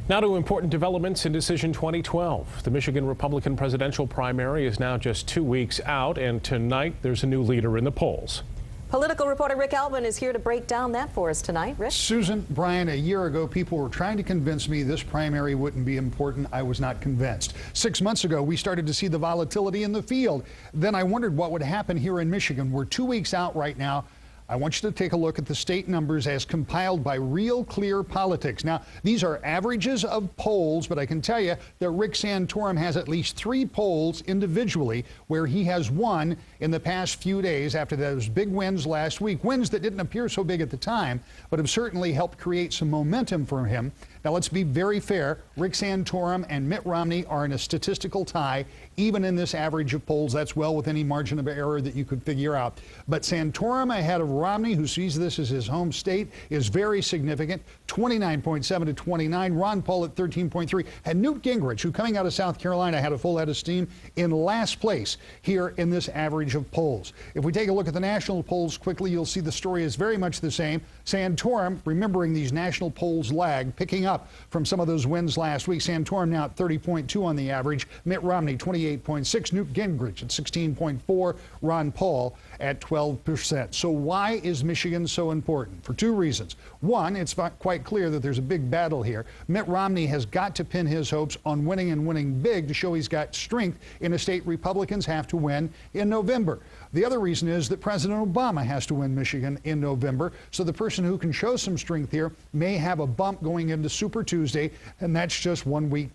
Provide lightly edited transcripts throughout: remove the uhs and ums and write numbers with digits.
Now to important developments in Decision 2012. The Michigan Republican presidential primary is now just 2 weeks out, and tonight there's a new leader in the polls. Political reporter Rick Alvin is here to break down that for us tonight. Rick? Susan, Brian, a year ago, people were trying to convince me this primary wouldn't be important. I was not convinced. 6 months ago, we started to see the volatility in the field. Then I wondered what would happen here in Michigan. We're 2 weeks out right now. I want you to take a look at the state numbers as compiled by Real Clear Politics. Now, these are averages of polls, but I can tell you that Rick Santorum has at least 3 polls individually where he has won in the past few days after those big wins last week. Wins that didn't appear so big at the time, but have certainly helped create some momentum for him. Now, let's be very fair. Rick Santorum and Mitt Romney are in a statistical tie, even in this average of polls. That's well within any margin of error that you could figure out. But Santorum ahead of Romney, who sees this as his home state, is very significant. 29.7 to 29. Ron Paul at 13.3. And Newt Gingrich, who coming out of South Carolina had a full head of steam, in last place here in this average of polls. If we take a look at the national polls quickly, you'll see the story is very much the same. Santorum, remembering these national polls lag, picking up from some of those wins last week. Santorum now at 30.2 on the average. Mitt Romney 28.6. Newt Gingrich at 16.4. Ron Paul at 12%. So why is Michigan so important? For 2 reasons. One, it's quite clear that there's a big battle here. Mitt Romney has got to pin his hopes on winning and winning big to show he's got strength in a state Republicans have to win in November. The other reason is that President Obama has to win Michigan in November, so the person who can show some strength here may have a bump going into Super Tuesday, and that's just 1 week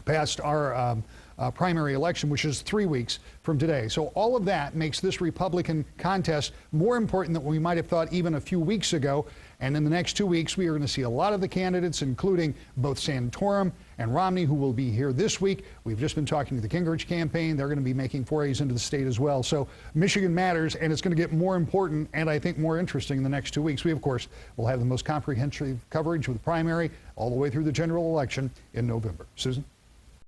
past our primary election, which is 3 weeks from today. So all of that makes this Republican contest more important than we might have thought even a few weeks ago. And in the next 2 weeks, we are going to see a lot of the candidates, including both Santorum and Romney, who will be here this week. We've just been talking to the Gingrich campaign. They're going to be making forays into the state as well. So Michigan matters, and it's going to get more important and I think more interesting in the next 2 weeks. We, of course, will have the most comprehensive coverage of the primary all the way through the general election in November. Susan?